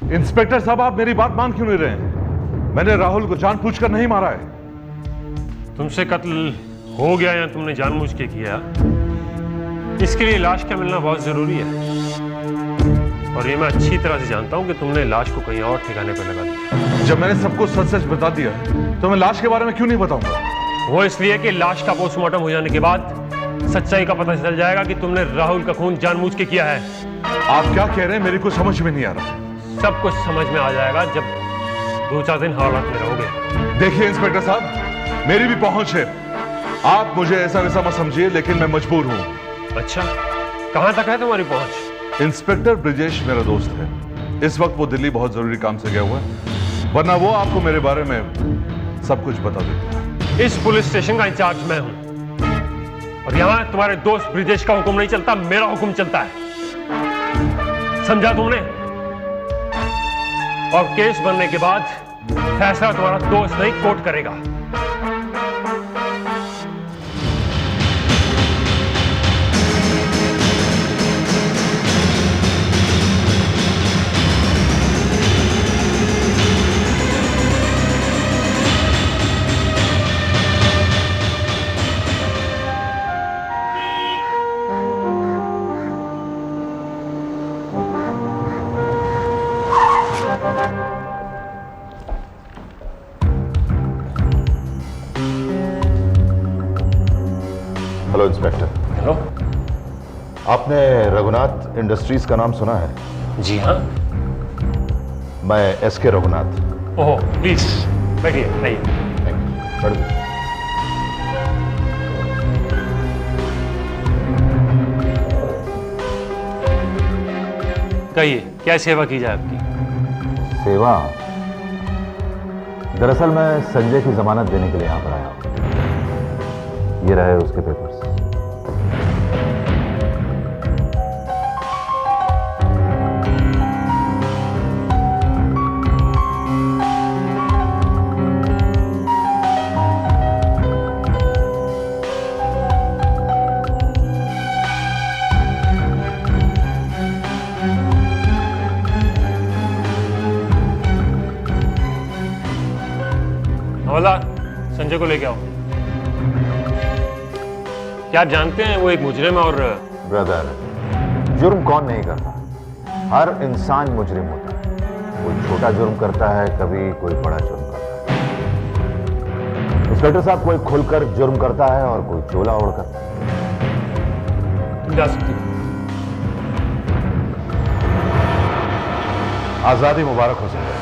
Inspector साहब, आप मेरी बात मान क्यों नहीं रहे हैं? मैंने राहुल को जानबूझकर नहीं मारा है। तुमसे कत्ल हो गया या तुमने जानबूझ के किया, इसके लिए लाश का मिलना बहुत जरूरी है। और ये मैं अच्छी तरह से जानता हूं कि तुमने लाश को कहीं और ठिकाने पर लगा दिया। जब मैंने सबको सच सच बता दिया तो मैं लाश के बारे में क्यों नहीं बताऊंगा? वो इसलिए कि लाश का पोस्टमार्टम हो जाने के बाद सच्चाई का पता चल जाएगा कि तुमने राहुल का खून जानबूझ के किया है। आप क्या कह रहे हैं? मेरी कुछ समझ में नहीं आ रहा। सब कुछ समझ में आ जाएगा जब 2-4 दिन हालात में रहोगे। देखिए इंस्पेक्टर साहब, मेरी भी पहुंच है। आप मुझे ऐसा वैसा मत समझिए, लेकिन मैं मजबूर हूं। अच्छा, कहां तक है तुम्हारी पहुंच? इंस्पेक्टर ब्रिजेश मेरा दोस्त है। इस वक्त वो दिल्ली बहुत जरूरी काम से गया हुआ है, वरना वो आपको मेरे बारे में सब कुछ बता देता। इस पुलिस स्टेशन का इंचार्ज मैं हूं और यहां तुम्हारे दोस्त ब्रिजेश का हुक्म नहीं चलता, मेरा हुक्म चलता है। समझा तुमने? और केस बनने के बाद फैसला तुम्हारा दोस्त नहीं, कोर्ट करेगा। Hello inspector. हेलो। आपने रघुनाथ इंडस्ट्रीज का नाम सुना है? जी हाँ। मैं एसके रघुनाथ। ओह, प्लीज बैठिए। आइए। Thank you. कहिए, क्या सेवा की जाए आपकी? सेवा? दरअसल मैं संजय की जमानत देने के लिए यहां पर आया हूं। ये रहे उसके पेपर्स। हवलदार, संजय को लेके आओ। क्या आप जानते हैं वो एक मुजरिम और... ब्रदर, जुर्म कौन नहीं करता? हर इंसान मुजरिम होता है। कोई छोटा जुर्म करता है, कभी कोई बड़ा जुर्म करता है। इंस्पेक्टर साहब, कोई खुलकर जुर्म करता है और कोई चोला ओढ़कर। तुम जा सकती हो। आजादी मुबारक हो सकता है।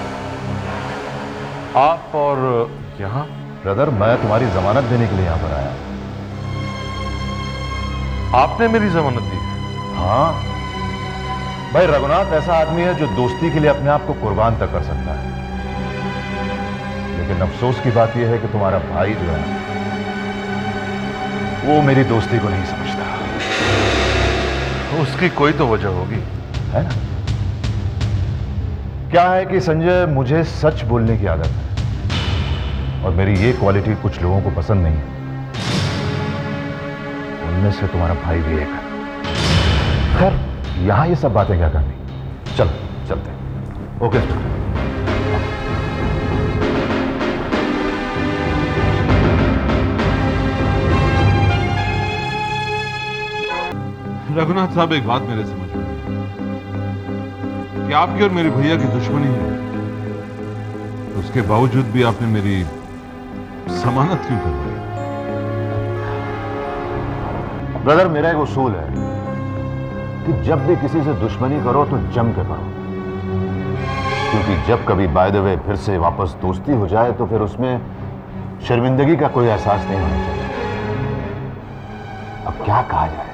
आप और यहाँ? ब्रदर, मैं तुम्हारी जमानत देने के लिए यहां पर आया। आपने मेरी जमानत दी? हाँ भाई, रघुनाथ ऐसा आदमी है जो दोस्ती के लिए अपने आप को कुर्बान तक कर सकता है। लेकिन अफसोस की बात यह है कि तुम्हारा भाई जो है वो मेरी दोस्ती को नहीं समझता। उसकी कोई तो वजह होगी, है ना? क्या है कि संजय, मुझे सच बोलने की आदत है और मेरी ये क्वालिटी कुछ लोगों को पसंद नहीं है। उनमें से तुम्हारा भाई भी एक है। खैर, यहां ये सब बातें क्या करनी। चलो चलते हैं। ओके। रघुनाथ साहब, एक बात मेरे समझ में कि आपकी और मेरे भैया की दुश्मनी है, उसके बावजूद भी आपने मेरी जमानत क्यों करवाई? ब्रदर, मेरा एक उसूल है कि जब भी किसी से दुश्मनी करो तो जम के करो, क्योंकि जब कभी बाय द वे फिर से वापस दोस्ती हो जाए तो फिर उसमें शर्मिंदगी का कोई एहसास नहीं होना चाहिए। अब क्या कहा जाए,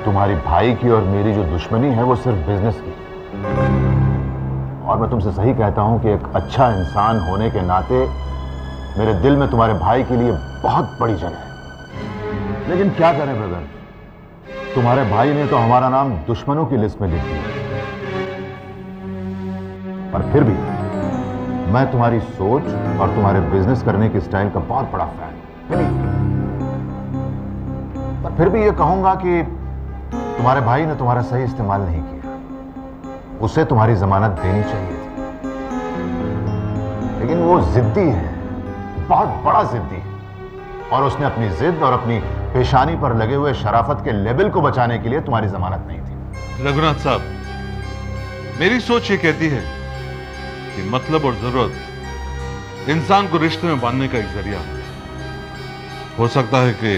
तुम्हारी भाई की और मेरी जो दुश्मनी है वो सिर्फ बिजनेस की, और मैं तुमसे सही कहता हूं कि एक अच्छा इंसान होने के नाते मेरे दिल में तुम्हारे भाई के लिए बहुत बड़ी जगह है। लेकिन क्या करें ब्रदर, तुम्हारे भाई ने तो हमारा नाम दुश्मनों की लिस्ट में लिख दिया। पर फिर भी मैं तुम्हारी सोच और तुम्हारे बिजनेस करने की स्टाइल का बहुत बड़ा फैन हूं। पर फिर भी यह कहूंगा कि तुम्हारे भाई ने तुम्हारा सही इस्तेमाल नहीं किया। उसे तुम्हारी जमानत देनी चाहिए थी, लेकिन वो जिद्दी है, बहुत बड़ा जिद्दी है, और उसने अपनी जिद और अपनी पेशानी पर लगे हुए शराफत के लेबल को बचाने के लिए तुम्हारी जमानत नहीं थी। रघुनाथ साहब, मेरी सोच ये कहती है कि मतलब और जरूरत इंसान को रिश्ते में बांधने का एक जरिया है। हो सकता है कि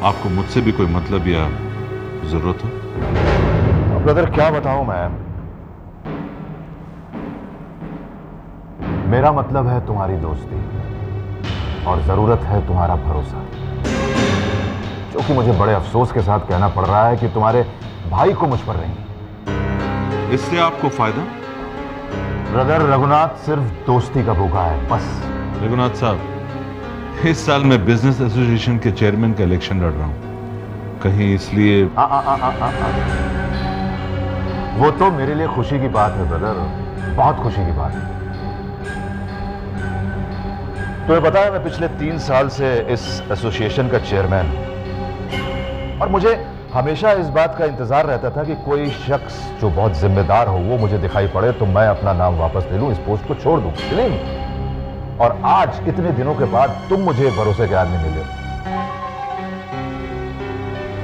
आपको मुझसे भी कोई मतलब या जरूरत हो। ब्रदर क्या बताऊं मैं, मेरा मतलब है तुम्हारी दोस्ती और जरूरत है तुम्हारा भरोसा, जो कि मुझे बड़े अफसोस के साथ कहना पड़ रहा है कि तुम्हारे भाई को मुझ पर नहीं। इससे आपको फायदा? ब्रदर, रघुनाथ सिर्फ दोस्ती का भूखा है, बस। रघुनाथ साहब, इस साल मैं बिजनेस एसोसिएशन के चेयरमैन का इलेक्शन लड़ रहा हूं, कहीं इसलिए वो तो मेरे लिए खुशी की बात है ब्रदर, बहुत खुशी की बात है। तुम्हें पता है मैं पिछले 3 साल से इस एसोसिएशन का चेयरमैन हूं, और मुझे हमेशा इस बात का इंतजार रहता था कि कोई शख्स जो बहुत जिम्मेदार हो वो मुझे दिखाई पड़े तो मैं अपना नाम वापस ले लूं, इस पोस्ट को छोड़ दूं। और आज इतने दिनों के बाद तुम मुझे भरोसे के आदमी मिले,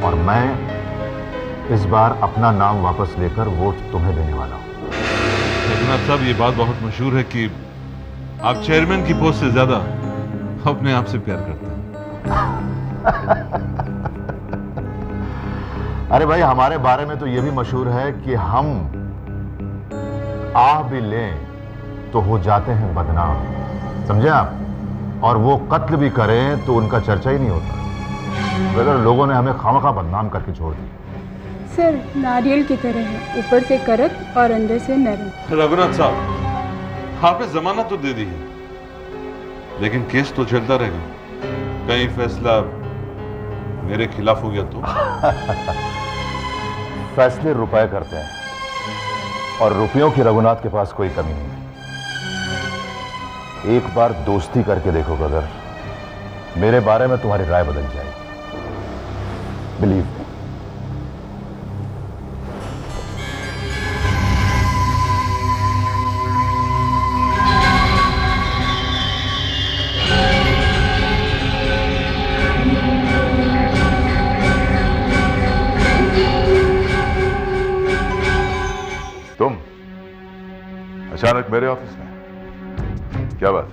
और मैं इस बार अपना नाम वापस लेकर वोट तुम्हें देने वाला हूं। रघुनाथ साहब, ये बात बहुत मशहूर है कि आप चेयरमैन की पोस्ट से ज्यादा अपने आप से प्यार करते हैं। अरे भाई, हमारे बारे में तो यह भी मशहूर है कि हम आह भी लें तो हो जाते हैं बदनाम, समझे आप? और वो कत्ल भी करें तो उनका चर्चा ही नहीं होता। ब्रदर, लोगों ने हमें खामखा बदनाम करके छोड़ दिया। सर, नारियल की तरह है, ऊपर से कड़क और अंदर से नरम। रघुनाथ साहब, आपने जमानत तो दे दी है, लेकिन केस तो चलता रहेगा। कहीं फैसला मेरे खिलाफ हो गया तो? फैसले रुपए करते हैं, और रुपयों की रघुनाथ के पास कोई कमी नहीं है। एक बार दोस्ती करके देखो ब्रदर, मेरे बारे में तुम्हारी राय बदल जाएगी, बिलीव मी। तुम अचानक मेरे ऑफिस में, क्या बात?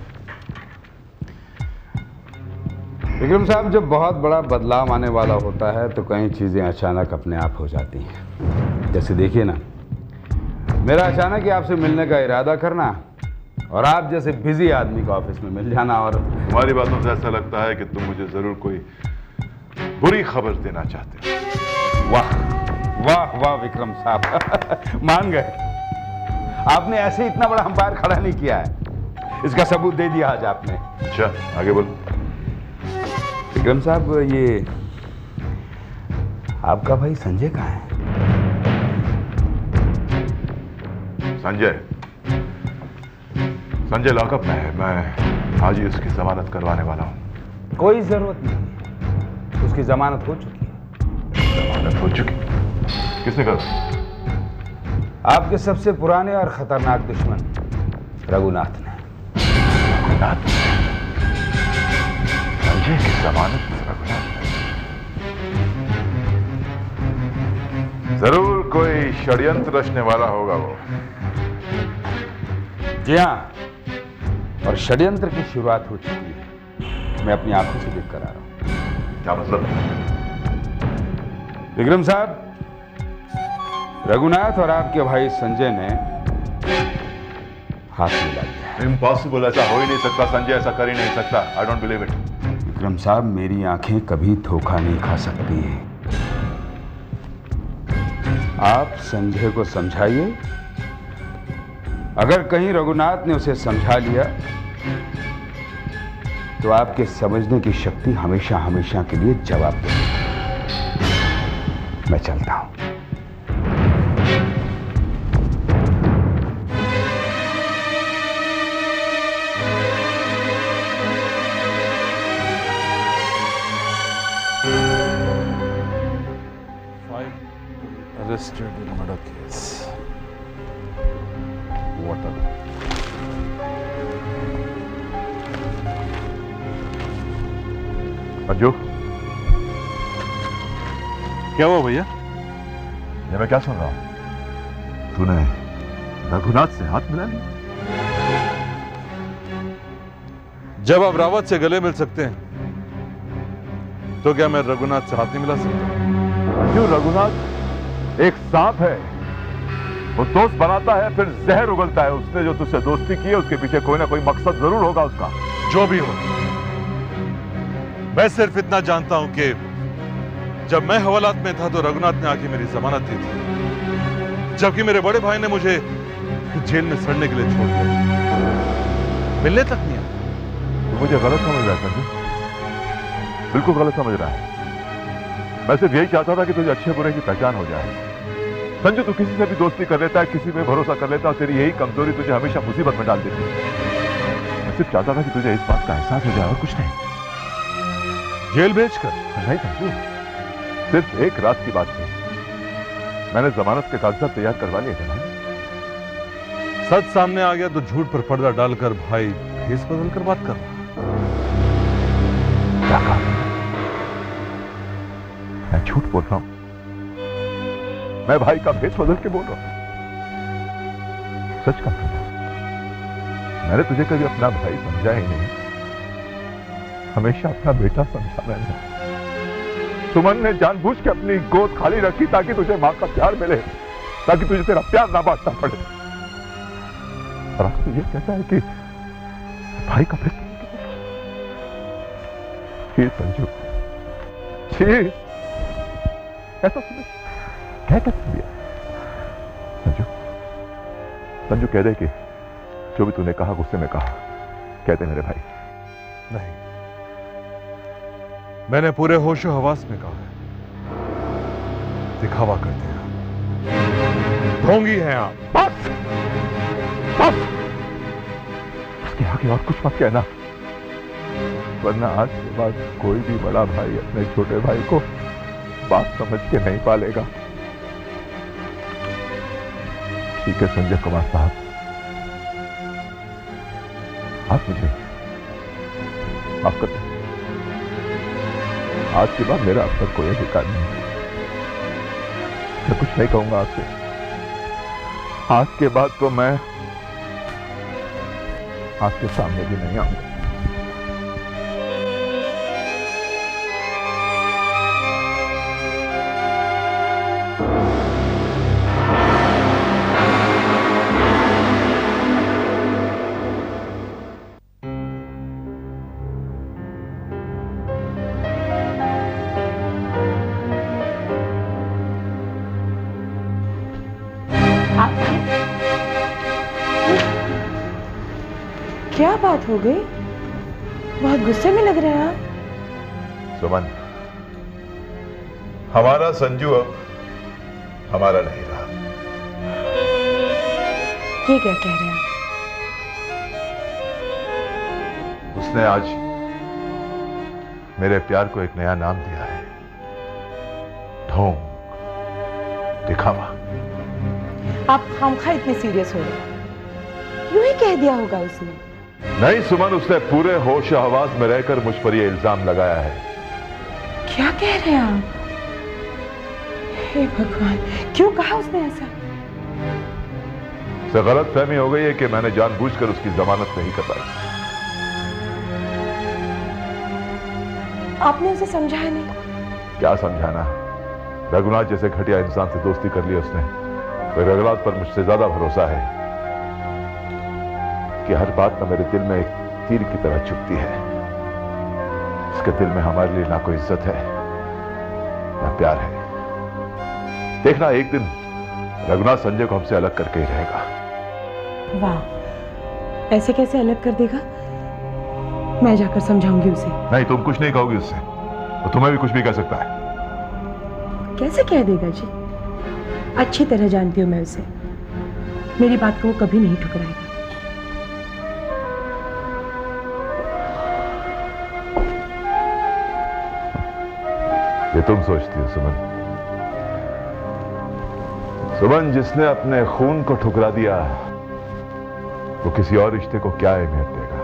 विक्रम साहब, जब बहुत बड़ा बदलाव आने वाला होता है तो कई चीज़ें अचानक अपने आप हो जाती हैं। जैसे देखिए ना, मेरा अचानक ही आपसे मिलने का इरादा करना और आप जैसे बिजी आदमी को ऑफिस में मिल जाना। और तुम्हारी बातों से ऐसा लगता है कि तुम मुझे जरूर कोई बुरी खबर देना चाहते हो। वाह वाह वाह विक्रम साहब, मान गए। आपने ऐसे इतना बड़ा अंपायर खड़ा नहीं किया है, इसका सबूत दे दिया आज आपने। अच्छा, आगे बोलो। विक्रम साहब, ये आपका भाई संजय कहाँ है? संजय लॉकअप में है। मैं आज ही उसकी जमानत करवाने वाला हूं। कोई जरूरत नहीं, उसकी जमानत हो चुकी है। जमानत हो चुकी? किसने कहा? आपके सबसे पुराने और खतरनाक दुश्मन रघुनाथ ने। रघुनाथ? संजय की जमानत रघुनाथ? जरूर कोई षड्यंत्र रचने वाला होगा वो। जी हाँ, और षड्यंत्र की शुरुआत हो चुकी है। मैं अपनी आंखों से देख कर आ रहा हूं। क्या मतलब? विक्रम साहब, रघुनाथ और आपके भाई संजय ने हाथ मिला दिया। इम्पॉसिबल, ऐसा हो ही नहीं सकता। संजय ऐसा कर ही नहीं सकता। I don't believe it. Vikram साहब, मेरी आंखें कभी धोखा नहीं खा सकती है। आप संजय को समझाइए। अगर कहीं रघुनाथ ने उसे समझा लिया तो आपके समझने की शक्ति हमेशा हमेशा के लिए जवाब देगी। मैं चलता हूं। Arrested in murder case. बताता हूं। अंजू, क्या हुआ भैया? ये मैं क्या सुन रहा हूं? तूने रघुनाथ से हाथ मिला लिया? जब आप रावत से गले मिल सकते हैं तो क्या मैं रघुनाथ से हाथ नहीं मिला सकता? अंजू, रघुनाथ एक सांप है। वो दोस्त बनाता है फिर जहर उगलता है। उसने जो तुझसे दोस्ती की है उसके पीछे कोई ना कोई मकसद जरूर होगा उसका। जो भी हो, मैं सिर्फ इतना जानता हूं कि जब मैं हवालात में था तो रघुनाथ ने आके मेरी जमानत दी थी, जबकि मेरे बड़े भाई ने मुझे जेल में सड़ने के लिए छोड़ दिया। मिलने तक नहीं आया। तो मुझे गलत समझ रहा है संजू, बिल्कुल गलत समझ रहा है। मैं सिर्फ यही चाहता था कि तुझे अच्छे बुरे की पहचान हो जाए। संजू, तू किसी से भी दोस्ती कर लेता है, किसी पे भरोसा कर लेता है, और तेरी यही कमजोरी तुझे हमेशा मुसीबत में डाल देती है। मैं सिर्फ चाहता था कि तुझे इस बात का एहसास हो जाए और कुछ नहीं। जेल भेजकर? नहीं संजू, सिर्फ एक रात की बात थी। मैंने जमानत के कागजात तैयार करवा लिए थे ना। सच सामने आ गया तो झूठ पर पर्दा डालकर भाई भेस बदल कर बात कर रहा। क्या कहा? मैं झूठ बोल रहा हूं? मैं भाई का भेस बदल के बोल रहा हूं? सच कहा। मैंने तुझे कभी अपना भाई समझा ही नहीं, हमेशा अपना बेटा समझा मैंने। सुमन ने जानबूझ के अपनी गोद खाली रखी ताकि तुझे मां का प्यार मिले, ताकि तुझे तेरा प्यार ना बांटना पड़े। और आज तू ये कहता है कि भाई का भेस छी संजू, छी, ऐसा सुने क्या कहते दिया? संजू, संजू कह दे कि जो भी तूने कहा गुस्से में कहा, कहते मेरे भाई। नहीं, मैंने पूरे होशो हवास में कहा है। दिखावा करते हैं, ढोंगी हैं आप। बस बस, उसके आगे और कुछ मत कहना, वरना आज के बाद कोई भी बड़ा भाई अपने छोटे भाई को बात समझ के नहीं पालेगा। ठीक है संजय कुमार साहब, आप मुझे माफ कर दें। आज के बाद मेरा आप पर कोई अधिकार नहीं है। मैं कुछ नहीं कहूंगा आपसे। आज के बाद तो मैं आपके सामने भी नहीं आऊंगा। क्या बात हो गई? बहुत गुस्से में लग रहे हैं आप। सुमन, हमारा संजू अब हमारा नहीं रहा। ये क्या कह रहे हैं? उसने आज मेरे प्यार को एक नया नाम दिया है, ढोंग, दिखावा। आप खामखा इतने सीरियस हो रहे? यूं ही कह दिया होगा उसने। नहीं सुमन, उसने पूरे होश हवास में रहकर मुझ पर यह इल्जाम लगाया है। क्या कह रहे हैं आप? हे भगवान, क्यों कहा उसने ऐसा? उसे गलत फहमी हो गई है कि मैंने जानबूझकर उसकी जमानत नहीं करवाई। आपने उसे समझाया नहीं? क्या समझाना? रघुनाथ जैसे घटिया इंसान से दोस्ती कर ली उसने। तो रघुनाथ पर मुझसे ज्यादा भरोसा है कि हर बात ना मेरे दिल में एक तीर की तरह चुभती है। उसके दिल में हमारे लिए ना कोई इज्जत है ना प्यार है। देखना, एक दिन रघुनाथ संजय को हमसे अलग करके ही रहेगा। वाह, ऐसे कैसे अलग कर देगा? मैं जाकर समझाऊंगी उसे। नहीं, तुम कुछ नहीं कहोगी उससे, तो तुम्हें भी कुछ भी कह सकता है। कैसे कह देगा जी? अच्छी तरह जानती हूं मैं उसे। मेरी बात को वो कभी नहीं ठुकराएगा। ये तुम सोचती हो सुमन। सुमन, जिसने अपने खून को ठुकरा दिया वो किसी और रिश्ते को क्या अहमियत देगा।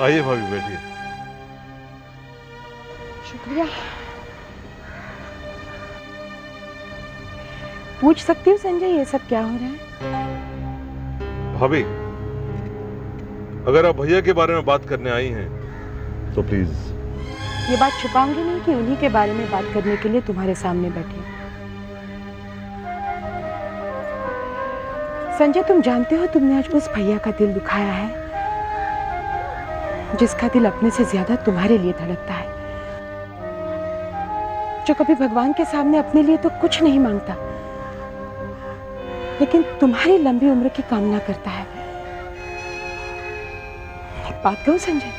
आइए भाभी, बैठिए। शुक्रिया। पूछ सकती हूँ संजय, ये सब क्या हो रहा है? भाभी, अगर आप भैया के बारे में बात करने आई हैं तो प्लीज। ये बात छुपाऊंगी नहीं कि उन्हीं के बारे में बात करने के लिए तुम्हारे सामने बैठी हूं। संजय, तुम जानते हो तुमने आज उस भैया का दिल दुखाया है जिसका दिल अपने से ज्यादा तुम्हारे लिए धड़कता है, जो कभी भगवान के सामने अपने लिए तो कुछ नहीं मांगता, लेकिन तुम्हारी लंबी उम्र की कामना करता है। एक बात कहूं संजय,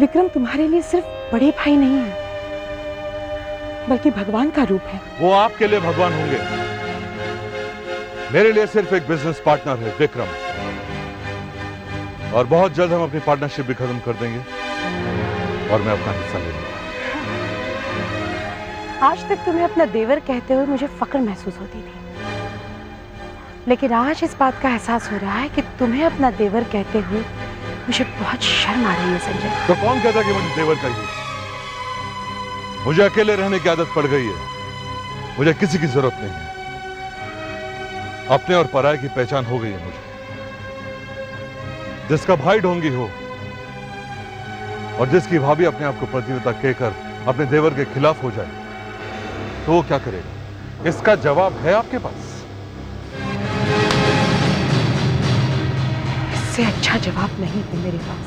विक्रम तुम्हारे लिए सिर्फ बड़े भाई नहीं है, बल्कि भगवान का रूप है। वो आपके लिए भगवान होंगे, मेरे लिए सिर्फ एक बिजनेस पार्टनर है विक्रम। और बहुत जल्द हम अपनी पार्टनरशिप भी खत्म कर देंगे और मैं अपना हिस्सा ले लूंगा। आज तक तुम्हें अपना देवर कहते हुए मुझे फक्र महसूस होती थी, लेकिन आज इस बात का एहसास हो रहा है कि तुम्हें अपना देवर कहते हुए मुझे बहुत शर्म आ रही है संजय। तो कौन कहता कि मुझे देवर चाहिए? मुझे अकेले रहने की आदत पड़ गई है, मुझे किसी की जरूरत नहीं है। अपने और पराये की पहचान हो गई है मुझे। जिसका भाई ढोंगी हो और जिसकी भाभी अपने आप को प्रतियोगिता कहकर अपने देवर के खिलाफ हो जाए तो वो क्या करेगा? इसका जवाब है आपके पास? इससे अच्छा जवाब नहीं है मेरे पास।